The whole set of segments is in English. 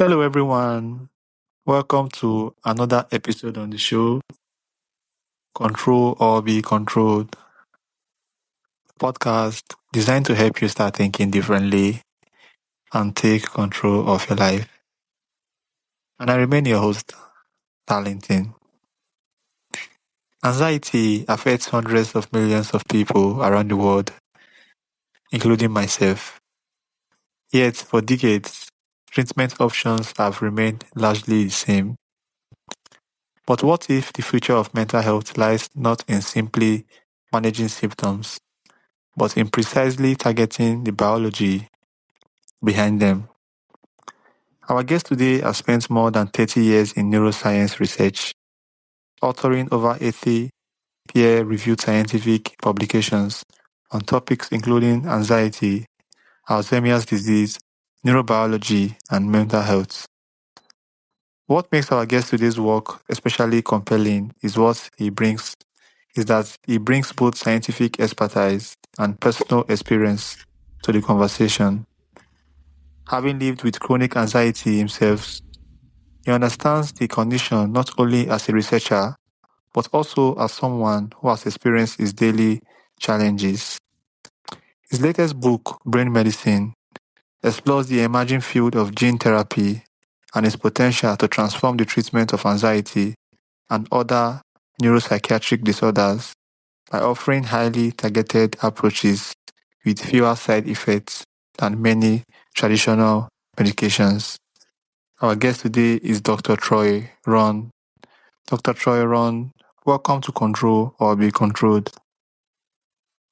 Hello, everyone. Welcome to another episode on the show, Control or Be Controlled, podcast designed to help you start thinking differently and take control of your life. And I remain your host, Darlington. Anxiety affects hundreds of millions of people around the world, including myself. Yet, for decades, treatment options have remained largely the same. But what if the future of mental health lies not in simply managing symptoms, but in precisely targeting the biology behind them? Our guest today has spent more than 30 years in neuroscience research, authoring over 80 peer-reviewed scientific publications on topics including anxiety, Alzheimer's disease, neurobiology, and mental health. What makes our guest today's work especially compelling is that he brings both scientific expertise and personal experience to the conversation. Having lived with chronic anxiety himself, he understands the condition not only as a researcher, but also as someone who has experienced its daily challenges. His latest book, Brain Medicine, explores the emerging field of gene therapy and its potential to transform the treatment of anxiety and other neuropsychiatric disorders by offering highly targeted approaches with fewer side effects than many traditional medications. Our guest today is Dr. Troy Ron. Dr. Troy Ron, welcome to Control or Be Controlled.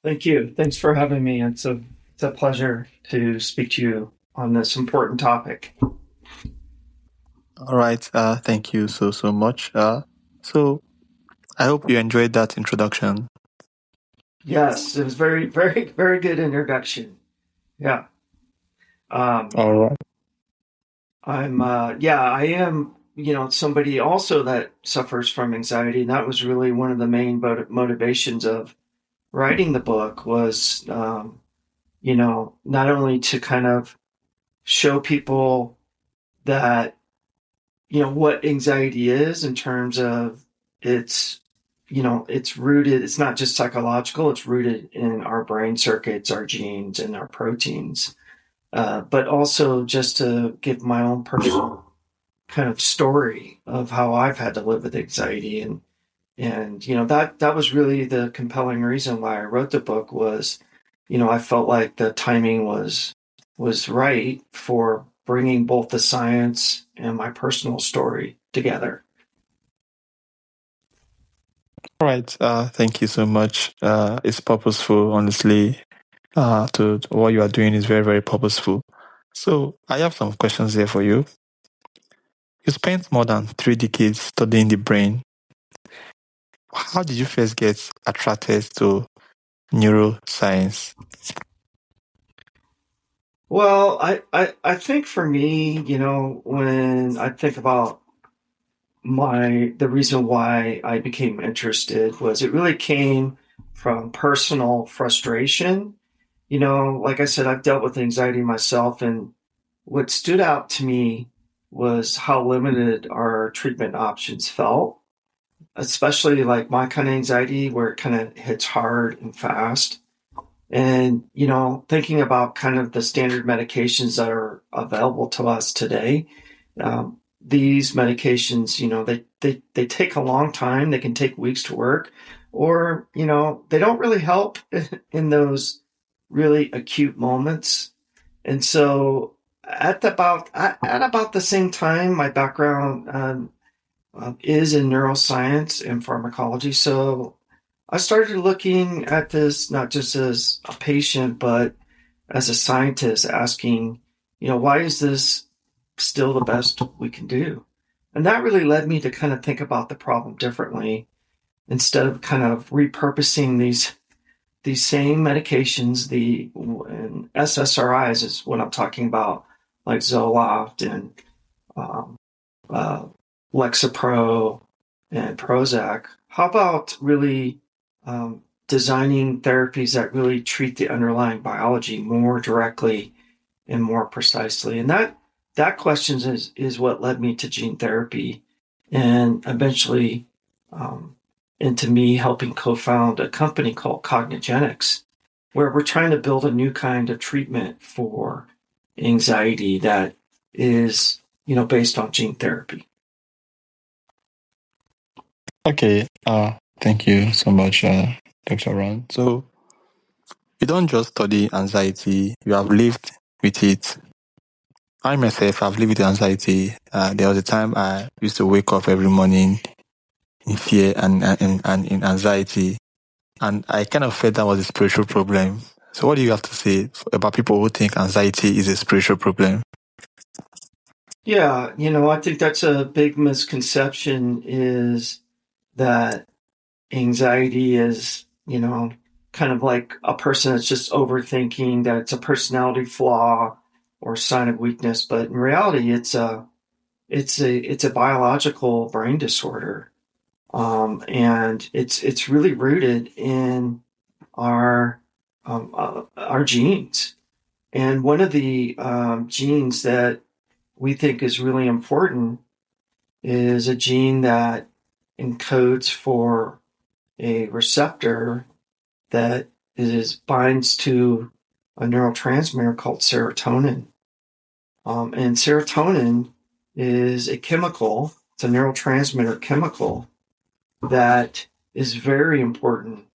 Thank you. Thanks for having me. It's a pleasure to speak to you on this important topic. All right. Thank you so much. So I hope you enjoyed that introduction. Yes, it was very good introduction. Yeah. All right. I am, somebody also that suffers from anxiety. And that was really one of the main motivations of writing the book was, not only to kind of show people that what anxiety is in terms of it's it's rooted, it's not just psychological, it's rooted in our brain circuits, our genes, and our proteins, but also just to give my own personal kind of story of how I've had to live with anxiety. And that was really the compelling reason why I wrote the book was, I felt like the timing was right for bringing both the science and my personal story together. All right. Thank you so much. It's purposeful, honestly. To what you are doing is very purposeful. So I have some questions here for you. You spent more than 3 decades studying the brain. How did you first get attracted to neuroscience? Well, I think for me, when I think about the reason why I became interested was it really came from personal frustration. Like I said, I've dealt with anxiety myself, and what stood out to me was how limited our treatment options felt, especially like my kind of anxiety where it kind of hits hard and fast. And, thinking about kind of the standard medications that are available to us today, these medications, they take a long time. They can take weeks to work, or, they don't really help in those really acute moments. And so at about the same time, my background is in neuroscience and pharmacology. So I started looking at this not just as a patient, but as a scientist, asking, why is this still the best we can do? And that really led me to kind of think about the problem differently instead of kind of repurposing these same medications. And SSRIs is what I'm talking about, like Zoloft and um, uh, Lexapro and Prozac. How about really designing therapies that really treat the underlying biology more directly and more precisely? And that question is what led me to gene therapy, and eventually into me helping co-found a company called Cognigenics, where we're trying to build a new kind of treatment for anxiety that is, based on gene therapy. Okay, thank you so much, Dr. Ron. So you don't just study anxiety, you have lived with it. I myself have lived with anxiety. There was a time I used to wake up every morning in fear and in anxiety. And I kind of felt that was a spiritual problem. So what do you have to say about people who think anxiety is a spiritual problem? Yeah, I think that's a big misconception, is that anxiety is, kind of like a person that's just overthinking, that it's a personality flaw or sign of weakness. But in reality, it's a biological brain disorder. And it's really rooted in our genes. And one of the genes that we think is really important is a gene that encodes for a receptor that binds to a neurotransmitter called serotonin. And serotonin is a chemical, it's a neurotransmitter chemical that is very important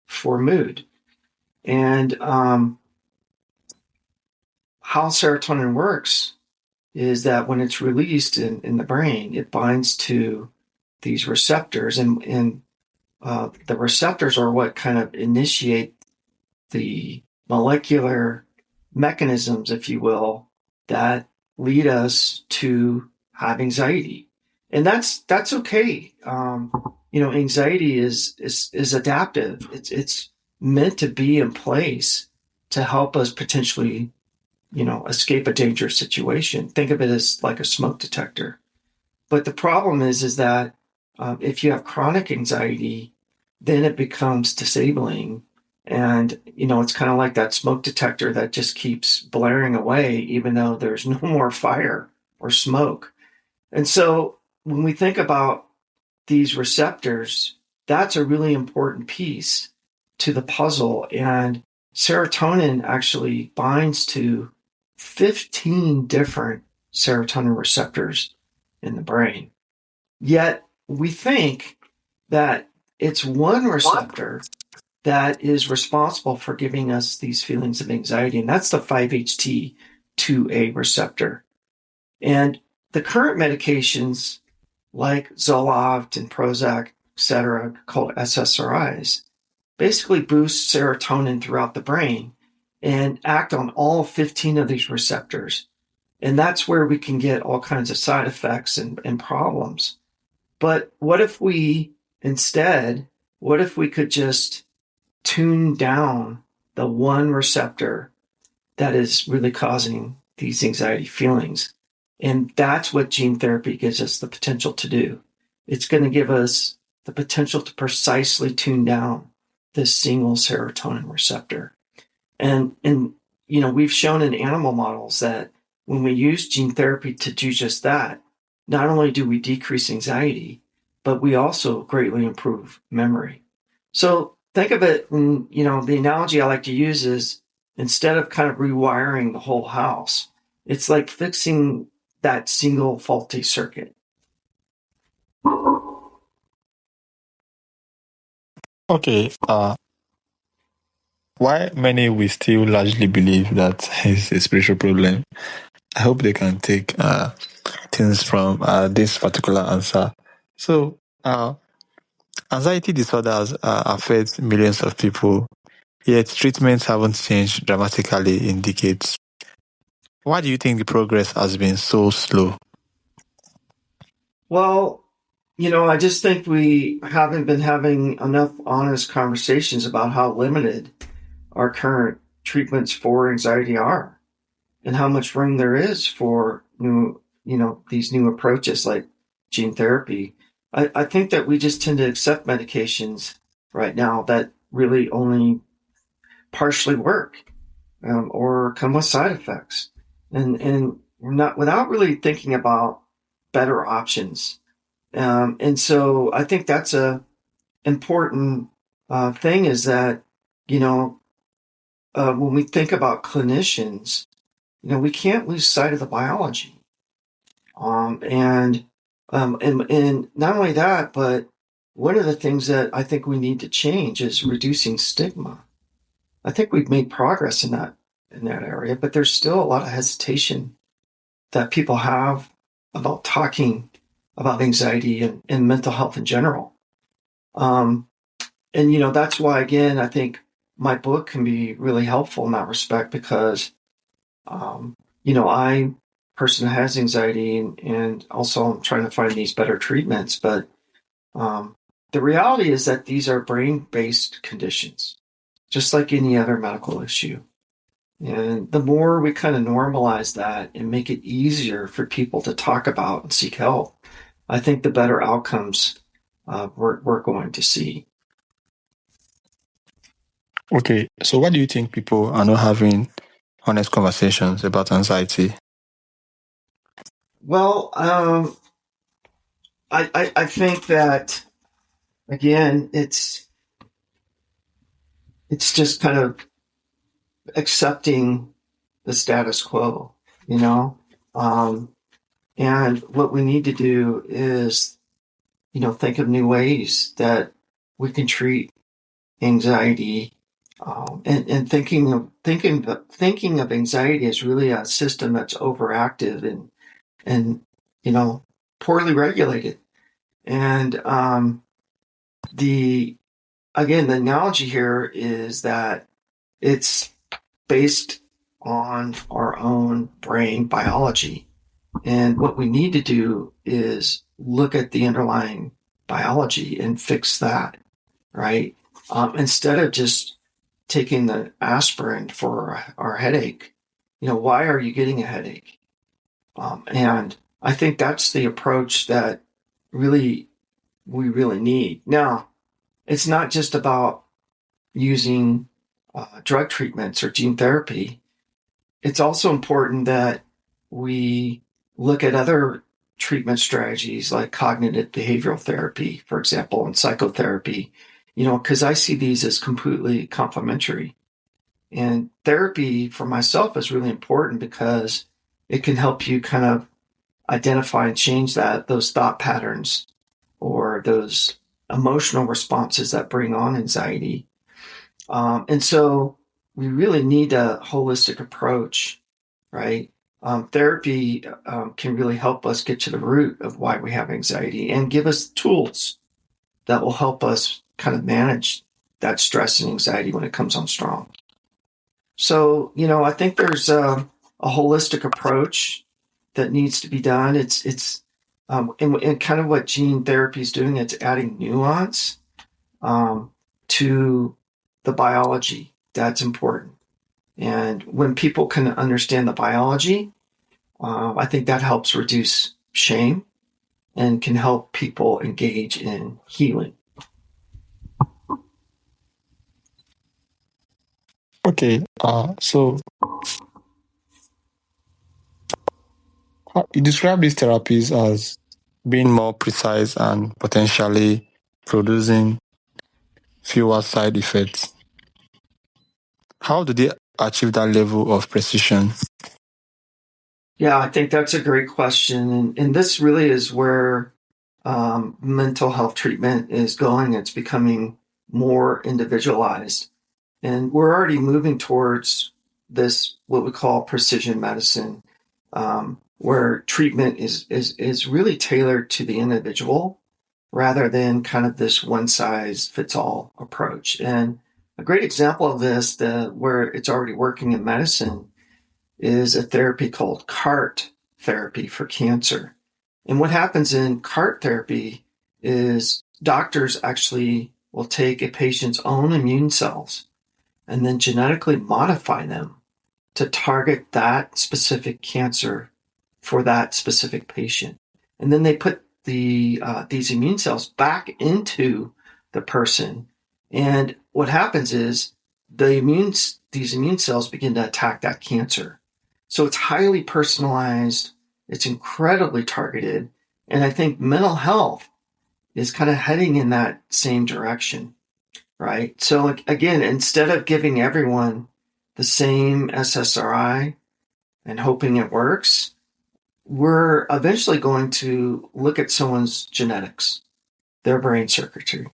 for mood. And how serotonin works is that when it's released in the brain, it binds to these receptors, and the receptors are what kind of initiate the molecular mechanisms, if you will, that lead us to have anxiety. And that's okay. Anxiety is adaptive. It's meant to be in place to help us potentially, escape a dangerous situation. Think of it as like a smoke detector. But the problem is that if you have chronic anxiety, then it becomes disabling. And, it's kind of like that smoke detector that just keeps blaring away, even though there's no more fire or smoke. And so when we think about these receptors, that's a really important piece to the puzzle. And serotonin actually binds to 15 different serotonin receptors in the brain. Yet we think that it's one receptor that is responsible for giving us these feelings of anxiety, and that's the 5-HT2A receptor. And the current medications like Zoloft and Prozac, etc., called SSRIs, basically boost serotonin throughout the brain and act on all 15 of these receptors. And that's where we can get all kinds of side effects and problems. But what if we could just tune down the one receptor that is really causing these anxiety feelings? And that's what gene therapy gives us the potential to do. It's going to give us the potential to precisely tune down this single serotonin receptor. And we've shown in animal models that when we use gene therapy to do just that, not only do we decrease anxiety, but we also greatly improve memory. So think of it, the analogy I like to use is, instead of kind of rewiring the whole house, it's like fixing that single faulty circuit. Okay, why many will still largely believe that it's a spiritual problem? I hope they can take things from this particular answer. So, anxiety disorders affect millions of people, yet treatments haven't changed dramatically in decades. Why do you think the progress has been so slow? Well, I just think we haven't been having enough honest conversations about how limited our current treatments for anxiety are, and how much room there is for these new approaches like gene therapy. I think that we just tend to accept medications right now that really only partially work, or come with side effects. And not without really thinking about better options. And so I think that's a important thing is that, you know, when we think about clinicians, we can't lose sight of the biology. And not only that, but one of the things that I think we need to change is reducing stigma. I think we've made progress in that area, but there's still a lot of hesitation that people have about talking about anxiety and mental health in general. Um, and that's why, again, I think my book can be really helpful in that respect because I'm a person that has anxiety and also I'm trying to find these better treatments. But the reality is that these are brain-based conditions, just like any other medical issue. And the more we kind of normalize that and make it easier for people to talk about and seek help, I think the better outcomes we're going to see. Okay, so why do you think people are not having honest conversations about anxiety? Well, I think that again, it's just kind of accepting the status quo, you know. Um, and what we need to do is, think of new ways that we can treat anxiety. And thinking of anxiety as really a system that's overactive and poorly regulated. And the again, the analogy here is that it's based on our own brain biology. And what we need to do is look at the underlying biology and fix that, right? Instead of just taking the aspirin for our headache, why are you getting a headache? And I think that's the approach that really we really need. Now, it's not just about using drug treatments or gene therapy. It's also important that we look at other treatment strategies like cognitive behavioral therapy, for example, and psychotherapy, because I see these as completely complementary. And therapy for myself is really important because it can help you kind of identify and change those thought patterns or those emotional responses that bring on anxiety. And so we really need a holistic approach, right? Therapy can really help us get to the root of why we have anxiety and give us tools that will help us kind of manage that stress and anxiety when it comes on strong. So, I think there's a holistic approach that needs to be done. And kind of what gene therapy is doing, it's adding nuance to the biology. That's important. And when people can understand the biology, I think that helps reduce shame and can help people engage in healing. Okay, so you describe these therapies as being more precise and potentially producing fewer side effects. How do they achieve that level of precision? Yeah, I think that's a great question. And this really is where mental health treatment is going. It's becoming more individualized. And we're already moving towards this, what we call precision medicine, where treatment is really tailored to the individual rather than kind of this one size fits all approach. And a great example of this, where it's already working in medicine, is a therapy called CART therapy for cancer. And what happens in CART therapy is doctors actually will take a patient's own immune cells and then genetically modify them to target that specific cancer for that specific patient. And then they put these immune cells back into the person. And what happens is these immune cells begin to attack that cancer. So it's highly personalized. It's incredibly targeted. And I think mental health is kind of heading in that same direction, right? So again, instead of giving everyone the same SSRI and hoping it works, we're eventually going to look at someone's genetics, their brain circuitry,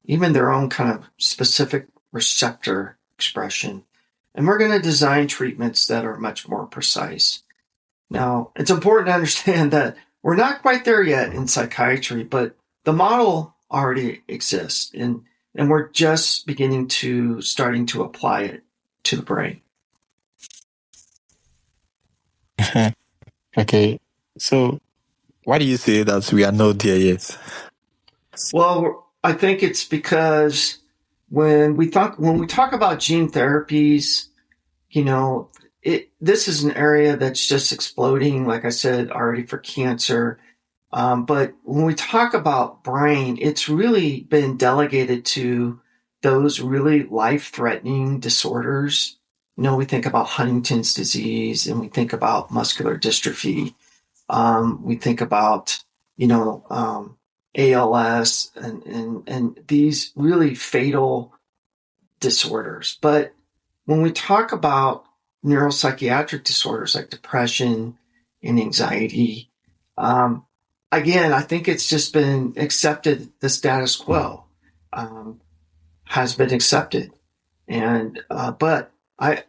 even their own kind of specific receptor expression. And we're going to design treatments that are much more precise. Now, it's important to understand that we're not quite there yet in psychiatry, but the model already exists, and we're just starting to apply it to the brain. Okay. So why do you say that we are not there yet? Well, I think it's because when we talk about gene therapies, this is an area that's just exploding, like I said, already for cancer. But when we talk about brain, it's really been delegated to those really life-threatening disorders. We think about Huntington's disease and we think about muscular dystrophy. We think about, ALS and these really fatal disorders. But when we talk about neuropsychiatric disorders like depression and anxiety, again, I think it's just been accepted. The status quo has been accepted, and but I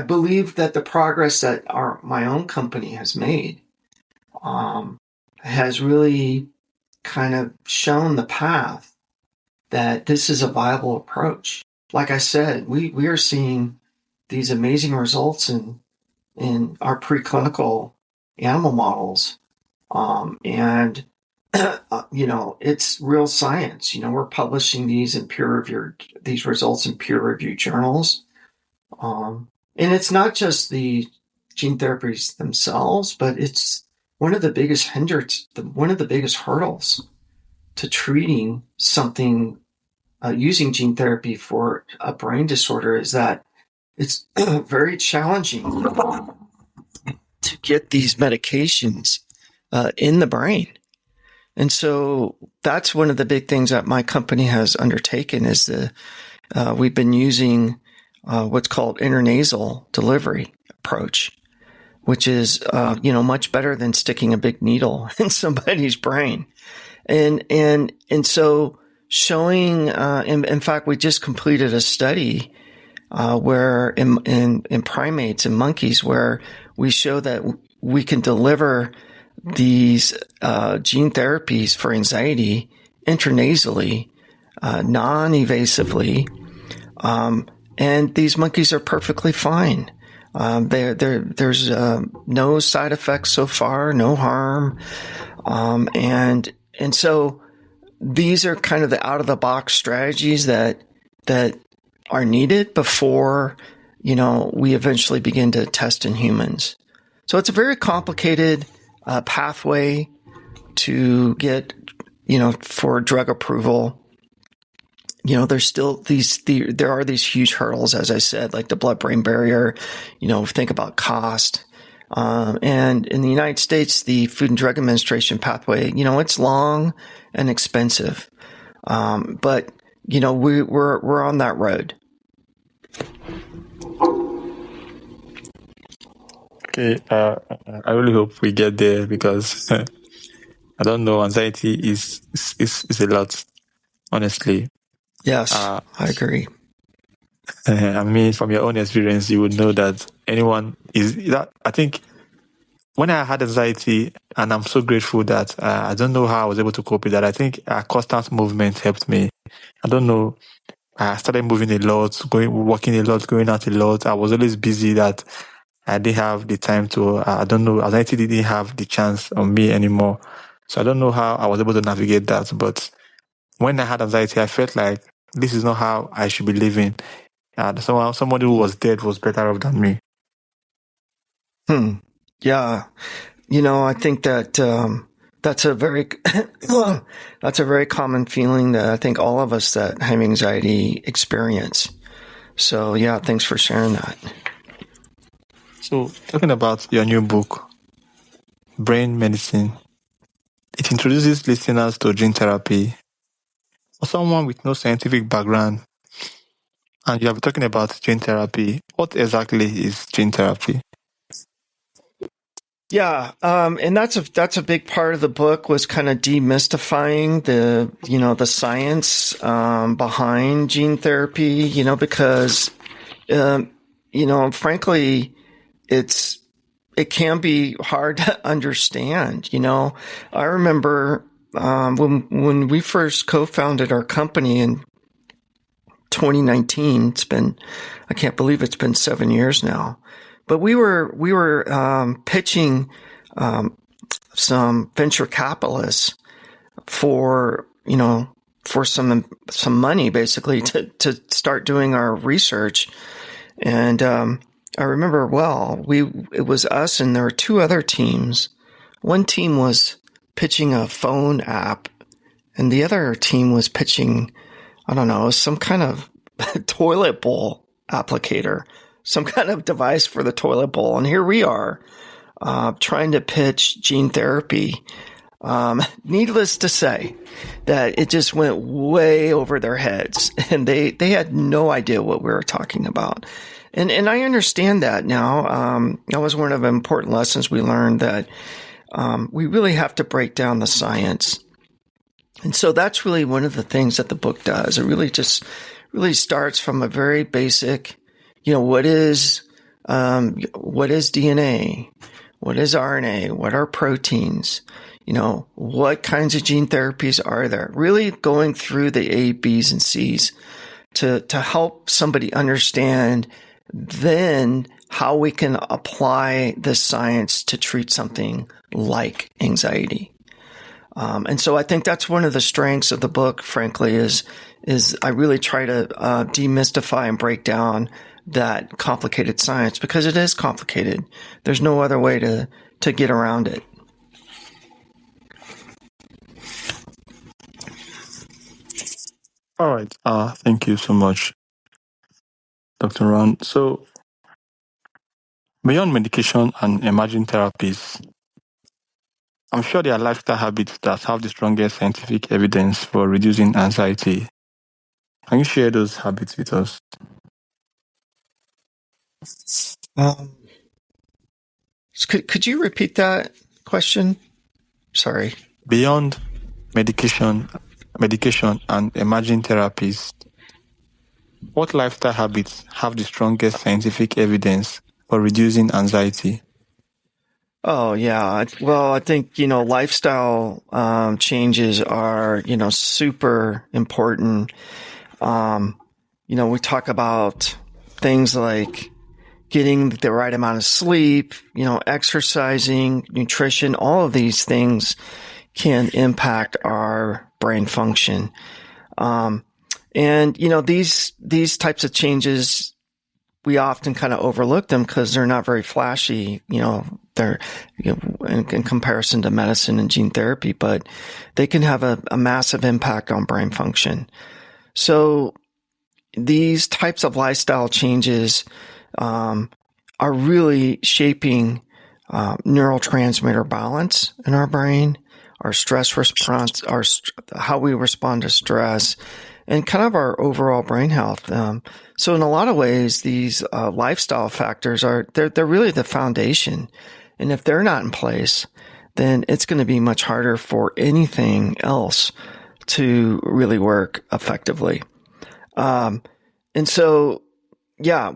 believe that the progress that my own company has made has really kind of shown the path that this is a viable approach. Like I said, we are seeing these amazing results in our preclinical animal models. And it's real science. We're publishing these results in peer-reviewed journals. And it's not just the gene therapies themselves, but it's one of the biggest hurdles to treating something using gene therapy for a brain disorder is that it's very challenging to get these medications in the brain. And so that's one of the big things that my company has undertaken is we've been using what's called intranasal delivery approach, which is, much better than sticking a big needle in somebody's brain. And so showing, in fact, we just completed a study where in primates and monkeys where we show that we can deliver these gene therapies for anxiety intranasally, non-evasively, and these monkeys are perfectly fine. There's no side effects so far, no harm, and so these are kind of the out of the box strategies that are needed before we eventually begin to test in humans. So it's a very complicated pathway to get for drug approval. There's still there are these huge hurdles, as I said, like the blood-brain barrier. Think about cost. And in the United States, the Food and Drug Administration pathway, it's long and expensive. But we're on that road. Okay, I really hope we get there because I don't know, anxiety is a lot, honestly. Yes, I agree. I mean, from your own experience, you would know that I think when I had anxiety, and I'm so grateful that I don't know how I was able to cope with that. I think constant movement helped me. I don't know. I started moving a lot, working a lot, going out a lot. I was always busy that I didn't have the time to, I don't know, anxiety didn't have the chance on me anymore. So I don't know how I was able to navigate that. But when I had anxiety, I felt like this is not how I should be living. Somebody who was dead was better off than me. Yeah. I think that that's a very that's a very common feeling that I think all of us that have anxiety experience. So yeah, thanks for sharing that. So, talking about your new book, Brain Medicine, it introduces listeners to gene therapy. For someone with no scientific background, and you have been talking about gene therapy, what exactly is gene therapy? Yeah, and that's a big part of the book was kind of demystifying the science behind gene therapy. Because frankly, it can be hard to understand. I remember when we first co-founded our company in 2019. I can't believe it's been 7 years now. But we were pitching some venture capitalists for some money basically to start doing our research. And I remember it was us and there were two other teams. One team was pitching a phone app, and the other team was pitching, I don't know, some kind of toilet bowl applicator, some kind of device for the toilet bowl. And here we are trying to pitch gene therapy. Needless to say that it just went way over their heads, and they had no idea what we were talking about. And I understand that now. That was one of the important lessons we learned, that we really have to break down the science. And so that's really one of the things that the book does. It really starts from a very basic, what is DNA? What is RNA? What are proteins? What kinds of gene therapies are there? Really going through the A, B's, and C's to help somebody understand then how we can apply this science to treat something like anxiety. And so I think that's one of the strengths of the book, frankly, is I really try to demystify and break down that complicated science, because it is complicated. There's no other way to get around it. All right. Thank you so much, Dr. Ron. So, beyond medication and emerging therapies, I'm sure there are lifestyle habits that have the strongest scientific evidence for reducing anxiety. Can you share those habits with us? Could you repeat that question? Sorry. Beyond medication and emerging therapies, what lifestyle habits have the strongest scientific evidence for reducing anxiety? Oh, yeah. Well, I think, lifestyle changes are, super important. We talk about things like getting the right amount of sleep, exercising, nutrition. All of these things can impact our brain function. And these types of changes, we often kind of overlook them because they're not very flashy. They're in comparison to medicine and gene therapy, but they can have a massive impact on brain function. So these types of lifestyle changes are really shaping neurotransmitter balance in our brain, our stress response, how we respond to stress, and kind of our overall brain health. So in a lot of ways, these lifestyle factors they're really the foundation. And if they're not in place, then it's going to be much harder for anything else to really work effectively. And so, yeah,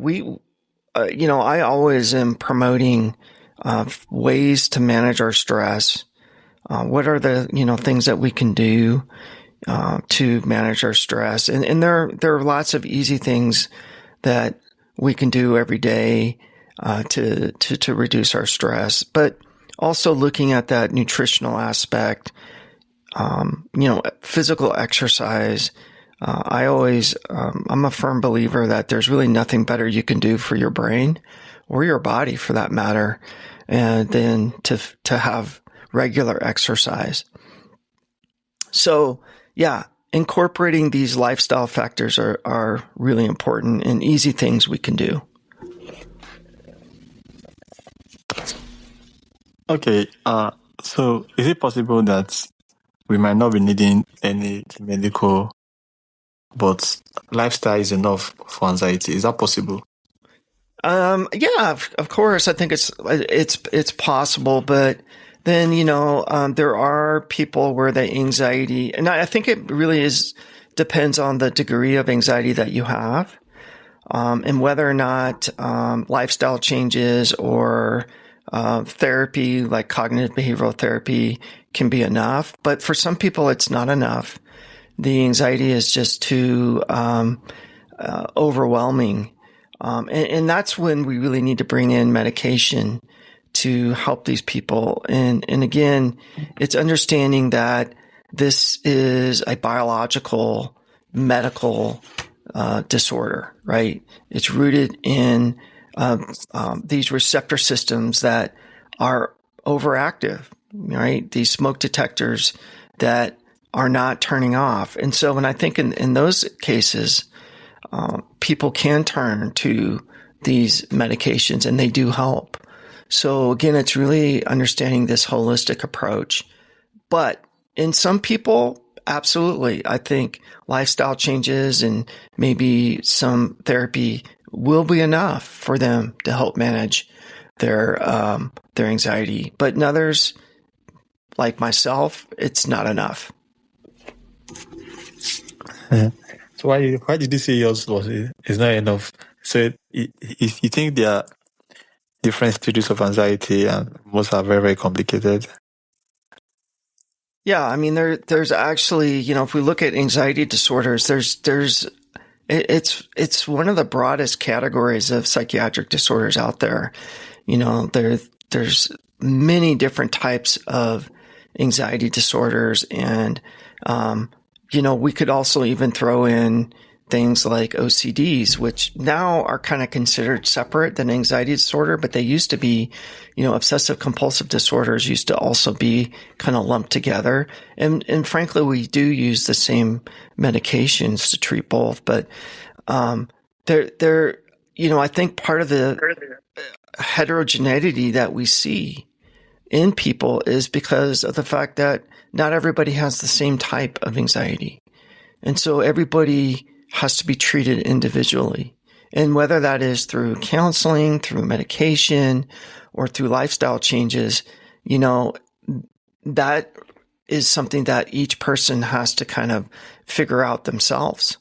I always am promoting ways to manage our stress. What are the, things that we can do to manage our stress? And there are lots of easy things that we can do every day to reduce our stress, but also looking at that nutritional aspect, physical exercise. I'm a firm believer that there's really nothing better you can do for your brain or your body for that matter, than to have regular exercise. So yeah, incorporating these lifestyle factors are really important and easy things we can do. Okay. So is it possible that we might not be needing any medical, but lifestyle is enough for anxiety? Is that possible? Yeah, of course. I think it's possible, but then there are people where the anxiety, and I think it really is depends on the degree of anxiety that you have, and whether or not lifestyle changes or therapy, like cognitive behavioral therapy, can be enough. But for some people, it's not enough. The anxiety is just too overwhelming. And that's when we really need to bring in medication to help these people. And again, it's understanding that this is a biological medical disorder, right? It's rooted in these receptor systems that are overactive, right? These smoke detectors that are not turning off. And so when I think in those cases, people can turn to these medications and they do help. So again, it's really understanding this holistic approach. But in some people, absolutely, I think lifestyle changes and maybe some therapy will be enough for them to help manage their anxiety. But in others, like myself, it's not enough. So why did you say yours is not enough? So you think there are different stages of anxiety and most are very, very complicated? Yeah, I mean there's actually, if we look at anxiety disorders, it's one of the broadest categories of psychiatric disorders out there. There's many different types of anxiety disorders, and we could also even throw in things like OCDs, which now are kind of considered separate than anxiety disorder, but they used to be, obsessive compulsive disorders used to also be kind of lumped together. And frankly, we do use the same medications to treat both, but, I think part of the heterogeneity that we see in people is because of the fact that not everybody has the same type of anxiety. And so everybody has to be treated individually. And whether that is through counseling, through medication, or through lifestyle changes, that is something that each person has to kind of figure out themselves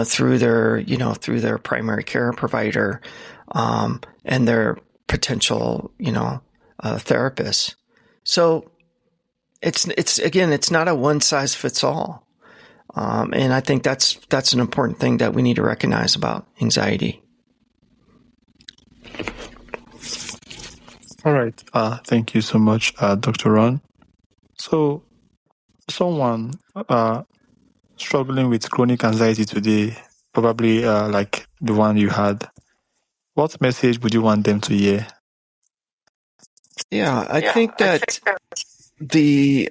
through their primary care provider and their potential, therapist. So it's not a one size fits all. And I think that's an important thing that we need to recognize about anxiety. All right. Thank you so much, Dr. Ron. So someone struggling with chronic anxiety today, probably like the one you had, what message would you want them to hear? Yeah, I think that the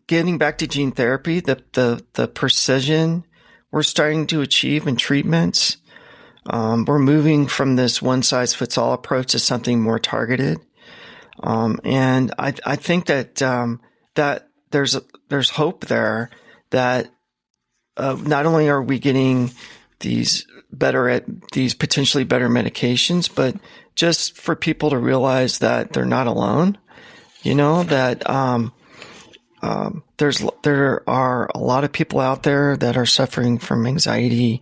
getting back to gene therapy, the precision we're starting to achieve in treatments, we're moving from this one size fits all approach to something more targeted. And I think that that there's hope there that not only are we getting these potentially better medications, but just for people to realize that they're not alone. That there are a lot of people out there that are suffering from anxiety,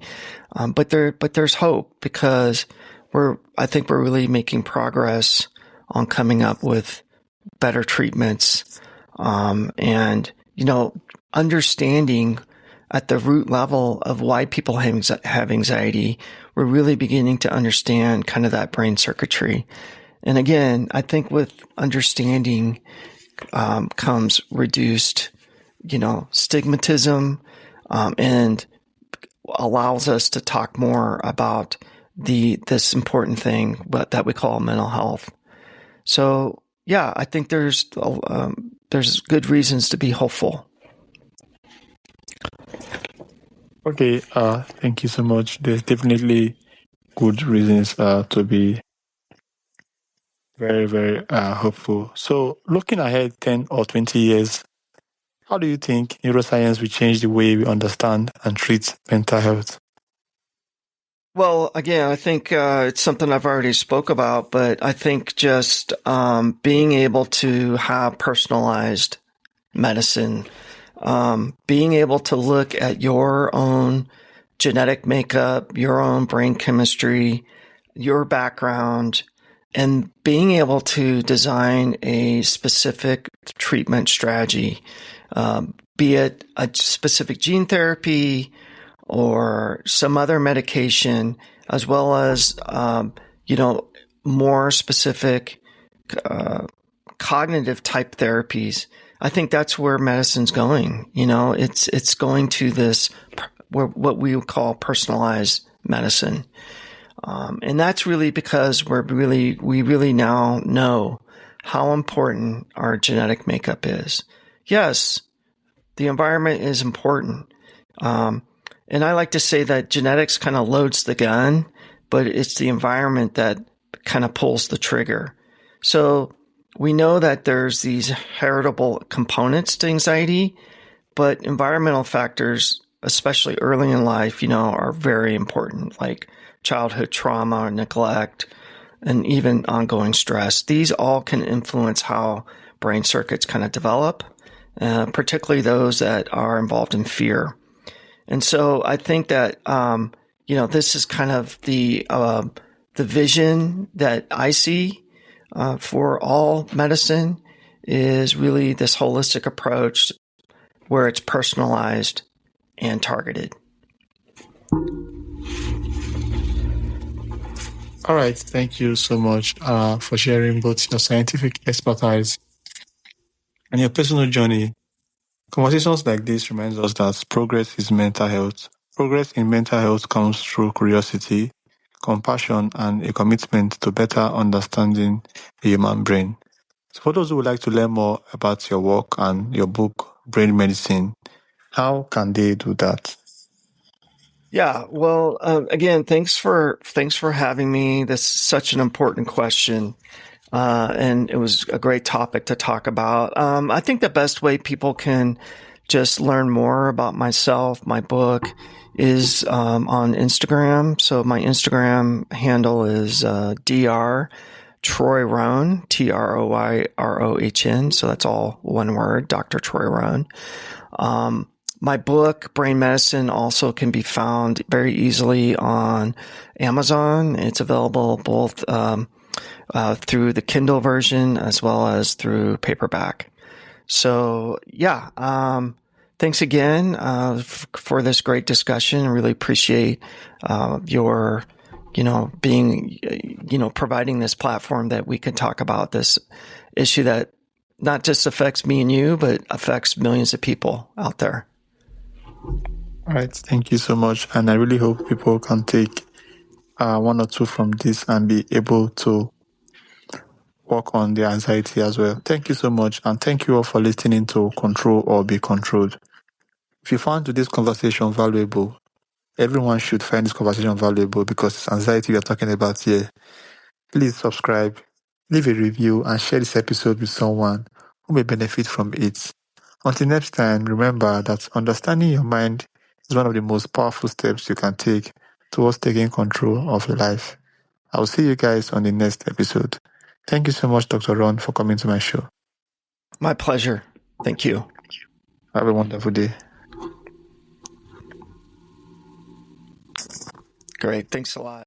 but there's hope because I think we're really making progress on coming up with better treatments, and understanding at the root level of why people have anxiety. We're really beginning to understand kind of that brain circuitry. And again, I think with understanding comes reduced, stigmatism, and allows us to talk more about this important thing, that we call mental health. So, yeah, I think there's good reasons to be hopeful. Okay. Thank you so much. There's definitely good reasons to be Very, very hopeful. So, looking ahead 10 or 20 years, how do you think neuroscience will change the way we understand and treat mental health? Well, again, I think it's something I've already spoke about, but I think just being able to have personalized medicine, being able to look at your own genetic makeup, your own brain chemistry, your background, and being able to design a specific treatment strategy, be it a specific gene therapy or some other medication, as well as, more specific cognitive type therapies. I think that's where medicine's going. It's going to this what we would call personalized medicine, and that's really because we really now know how important our genetic makeup is. Yes, the environment is important, and I like to say that genetics kind of loads the gun, but it's the environment that kind of pulls the trigger. So we know that there's these heritable components to anxiety, but environmental factors, especially early in life, are very important, like childhood trauma, neglect, and even ongoing stress. These all can influence how brain circuits kind of develop, particularly those that are involved in fear. And so I think that, this is kind of the vision that I see for all medicine is really this holistic approach where it's personalized and targeted. All right. Thank you so much for sharing both your scientific expertise and your personal journey. Conversations like this reminds us that progress is mental health. Progress in mental health comes through curiosity, compassion, and a commitment to better understanding the human brain. So for those who would like to learn more about your work and your book, Brain Medicine, how can they do that? Yeah, well, again, thanks for having me. This is such an important question, and it was a great topic to talk about. I think the best way people can just learn more about myself, my book, is on Instagram. So my Instagram handle is Dr. Troy Rohn, TroyRohn. So that's all one word, Dr. Troy Rohn. My book, Brain Medicine, also can be found very easily on Amazon. It's available both through the Kindle version as well as through paperback. So, thanks again for this great discussion. I really appreciate your, being, providing this platform that we can talk about this issue that not just affects me and you, but affects millions of people out there. All right. Thank you so much. And I really hope people can take one or two from this and be able to work on their anxiety as well. Thank you so much. And thank you all for listening to Control or Be Controlled. If you found today's conversation valuable, everyone should find this conversation valuable because it's anxiety we are talking about here. Please subscribe, leave a review, and share this episode with someone who may benefit from it. Until next time, remember that understanding your mind is one of the most powerful steps you can take towards taking control of your life. I will see you guys on the next episode. Thank you so much, Dr. Ron, for coming to my show. My pleasure. Thank you. Have a wonderful day. Great. Thanks a lot.